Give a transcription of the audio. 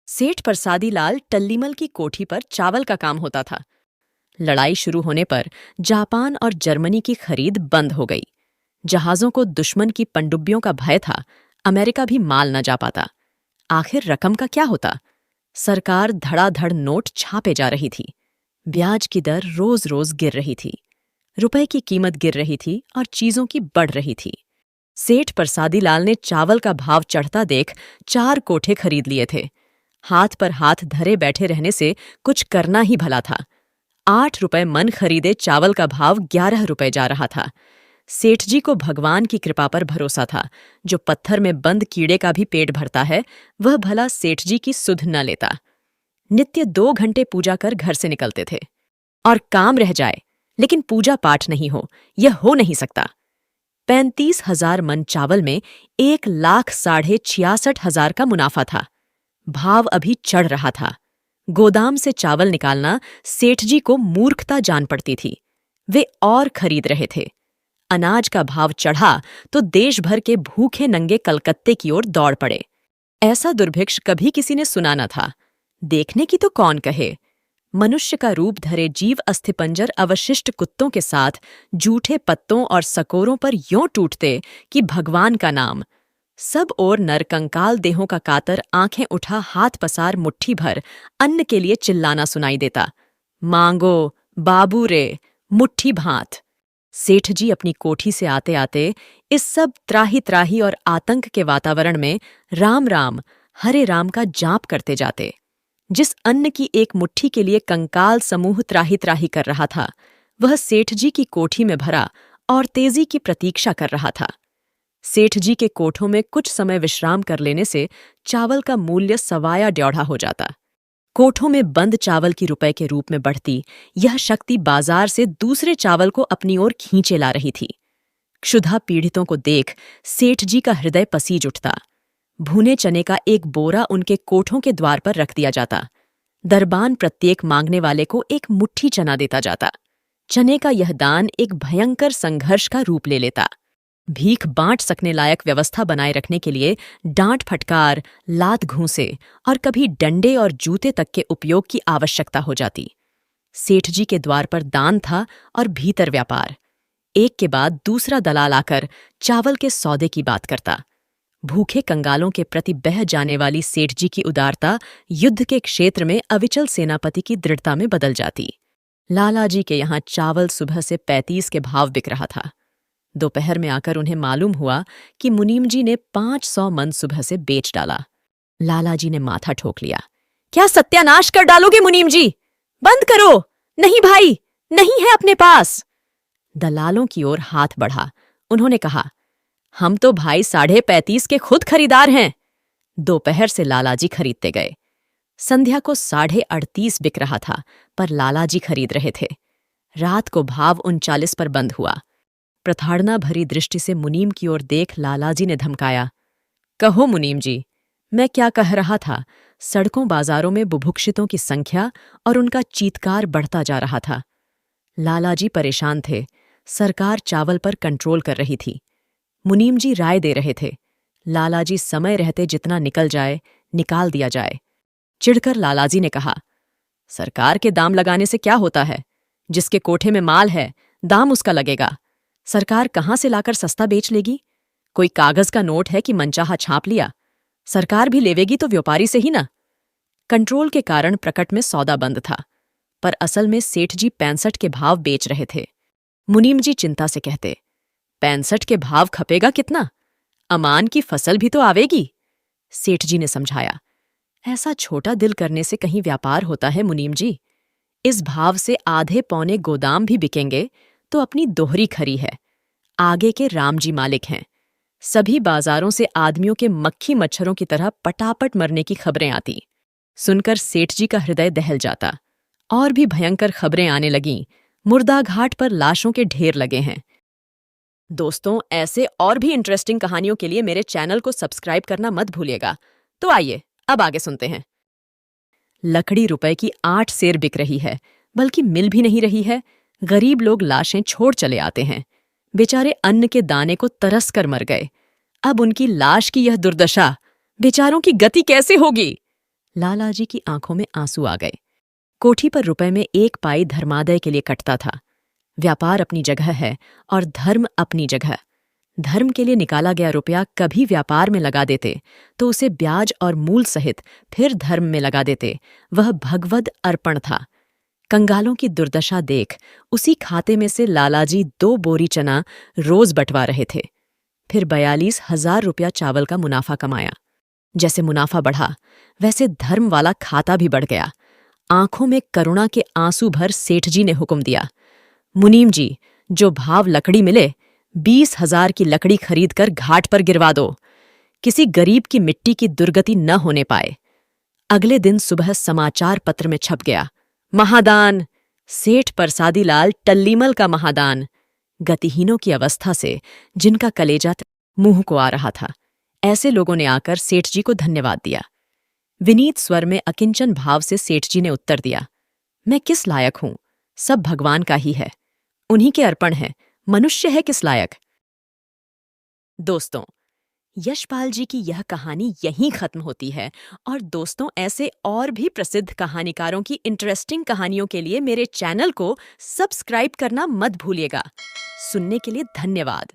सेठ परसादी लाल टल्लीमल की कोठी पर चावल का काम होता था। लड़ाई शुरू होने पर जापान और जर्मनी की खरीद बंद हो गई। जहाजों को दुश्मन की पनडुब्बियों का भय था। अमेरिका भी माल न जा पाता। आखिर रकम का क्या होता? सरकार धड़ाधड़ नोट छापे जा रही थी। ब्याज की दर रोज रोज गिर रही थी। रुपए की कीमत गिर रही थी और चीजों की बढ़ रही थी। सेठ परसादी लाल ने चावल का भाव चढ़ता देख 4 कोठे खरीद लिए थे। हाथ पर हाथ धरे बैठे रहने से कुछ करना ही भला था। 8 रुपए मन खरीदे चावल का भाव 11 रुपए जा रहा था। सेठ जी को भगवान की कृपा पर भरोसा था। जो पत्थर में बंद कीड़े का भी पेट भरता है, वह भला सेठ जी की सुध न लेता। नित्य 2 घंटे पूजा कर घर से निकलते थे। और काम रह जाए लेकिन पूजा पाठ नहीं हो, यह हो नहीं सकता। 35,000 मन चावल में 1,66,000 का मुनाफा था। भाव अभी चढ़ रहा था। गोदाम से चावल निकालना सेठ जी को मूर्खता जान पड़ती थी। वे और खरीद रहे थे। अनाज का भाव चढ़ा तो देश भर के भूखे नंगे कलकत्ते की ओर दौड़ पड़े। ऐसा दुर्भिक्ष कभी किसी ने सुना न था। देखने की तो कौन कहे। मनुष्य का रूप धरे जीव अस्थिपंजर अवशिष्ट कुत्तों के साथ जूठे पत्तों और सकोरों पर यों टूटते कि भगवान का नाम। सब और नरकंकाल देहों का कातर आंखें उठा हाथ पसार मुट्ठी भर अन्न के लिए चिल्लाना सुनाई देता। मांगो बाबू रे, मुट्ठी भात। सेठ जी अपनी कोठी से आते आते इस सब त्राही त्राही और आतंक के वातावरण में राम राम हरे राम का जाप करते जाते। जिस अन्न की एक मुट्ठी के लिए कंकाल समूह त्राही त्राही कर रहा था, वह सेठ जी की कोठी में भरा और तेजी की प्रतीक्षा कर रहा था। सेठ जी के कोठों में कुछ समय विश्राम कर लेने से चावल का मूल्य सवाया ड्योढ़ा हो जाता। कोठों में बंद चावल की रुपए के रूप में बढ़ती यह शक्ति बाजार से दूसरे चावल को अपनी ओर खींचे ला रही थी। क्षुधा पीड़ितों को देख सेठ जी का हृदय पसीज उठता। भुने चने का एक बोरा उनके कोठों के द्वार पर रख दिया जाता। दरबान प्रत्येक मांगने वाले को एक मुट्ठी चना देता जाता। चने का यह दान एक भयंकर संघर्ष का रूप ले लेता। भीख बांट सकने लायक व्यवस्था बनाए रखने के लिए डांट फटकार, लात घूंसे और कभी डंडे और जूते तक के उपयोग की आवश्यकता हो जाती। सेठ जी के द्वार पर दान था और भीतर व्यापार। एक के बाद दूसरा दलाल आकर चावल के सौदे की बात करता। भूखे कंगालों के प्रति बह जाने वाली सेठ जी की उदारता युद्ध के क्षेत्र में अविचल सेनापति की दृढ़ता में बदल जाती। लालाजी के यहाँ चावल सुबह से 35 के भाव बिक रहा था। दोपहर में आकर उन्हें मालूम हुआ कि मुनीम जी ने 500 मन सुबह से बेच डाला। लालाजी ने माथा ठोक लिया। क्या सत्यानाश कर डालोगे मुनीम जी? बंद करो। नहीं भाई, नहीं है अपने पास। दलालों की ओर हाथ बढ़ा। उन्होंने कहा, हम तो भाई 35.5 के खुद खरीदार हैं। दोपहर से लालाजी खरीदते गए। संध्या को 38.5 बिक रहा था, पर लालाजी खरीद रहे थे। रात को भाव 39 पर बंद हुआ। प्रताड़ना भरी दृष्टि से मुनीम की ओर देख लालाजी ने धमकाया, कहो मुनीम जी। मैं क्या कह रहा था? सड़कों बाजारों में बुभुक्षितों की संख्या और उनका चीत्कार बढ़ता जा रहा था। लालाजी परेशान थे। सरकार चावल पर कंट्रोल कर रही थी। मुनीम जी राय दे रहे थे, लालाजी समय रहते जितना निकल जाए निकाल दिया जाए। चिढ़कर लालाजी ने कहा, सरकार के दाम लगाने से क्या होता है? जिसके कोठे में माल है, दाम उसका लगेगा। सरकार कहाँ से लाकर सस्ता बेच लेगी? कोई कागज का नोट है कि मनचाहा छाप लिया? सरकार भी लेवेगी तो व्यापारी से ही ना। कंट्रोल के कारण प्रकट में सौदा बंद था, पर असल में सेठ जी 65 के भाव बेच रहे थे। मुनीम जी चिंता से कहते, 65 के भाव खपेगा कितना? अमान की फसल भी तो आवेगी। सेठ जी ने समझाया, ऐसा छोटा दिल करने से कहीं व्यापार होता है मुनीम जी। इस भाव से आधे पौने गोदाम भी बिकेंगे तो अपनी दोहरी खरी है। आगे के राम जी मालिक हैं। सभी बाजारों से आदमियों के मक्खी मच्छरों की तरह पटापट मरने की खबरें आती। सुनकर सेठ जी का हृदय दहल जाता। और भी भयंकर खबरें आने लगीं। मुर्दा घाट पर लाशों के ढेर लगे हैं। दोस्तों, ऐसे और भी इंटरेस्टिंग कहानियों के लिए मेरे चैनल को सब्सक्राइब करना मत भूलिएगा। तो आइए अब आगे सुनते हैं। लकड़ी रुपए की 8 सेर बिक रही है, बल्कि मिल भी नहीं रही है। गरीब लोग लाशें छोड़ चले आते हैं। बेचारे अन्न के दाने को तरस कर मर गए। अब उनकी लाश की यह दुर्दशा, बेचारों की गति कैसे होगी? लालाजी की आंखों में आंसू आ गए। कोठी पर रुपए में 1 पाई धर्मादय के लिए कटता था। व्यापार अपनी जगह है और धर्म अपनी जगह। धर्म के लिए निकाला गया रुपया कभी व्यापार में लगा देते तो उसे ब्याज और मूल सहित फिर धर्म में लगा देते। वह भगवद अर्पण था। कंगालों की दुर्दशा देख उसी खाते में से लालाजी 2 बोरी चना रोज बंटवा रहे थे। फिर 42,000 रुपया चावल का मुनाफा कमाया। जैसे मुनाफा बढ़ा वैसे धर्म वाला खाता भी बढ़ गया। आंखों में करुणा के आंसू भर सेठ जी ने हुक्म दिया, मुनीम जी, जो भाव लकड़ी मिले 20,000 की लकड़ी खरीद कर घाट पर गिरवा दो। किसी गरीब की मिट्टी की दुर्गति न होने पाए। अगले दिन सुबह समाचार पत्र में छप गया, महादान, सेठ परसादी लाल टल्लीमल का महादान। गतिहीनों की अवस्था से जिनका कलेजा मुंह को आ रहा था, ऐसे लोगों ने आकर सेठ जी को धन्यवाद दिया। विनीत स्वर में अकिंचन भाव से सेठ जी ने उत्तर दिया, मैं किस लायक हूं? सब भगवान का ही है, उन्हीं के अर्पण है, मनुष्य है किस लायक। दोस्तों, यशपाल जी की यह कहानी यहीं खत्म होती है। और दोस्तों, ऐसे और भी प्रसिद्ध कहानीकारों की इंटरेस्टिंग कहानियों के लिए मेरे चैनल को सब्सक्राइब करना मत भूलिएगा। सुनने के लिए धन्यवाद।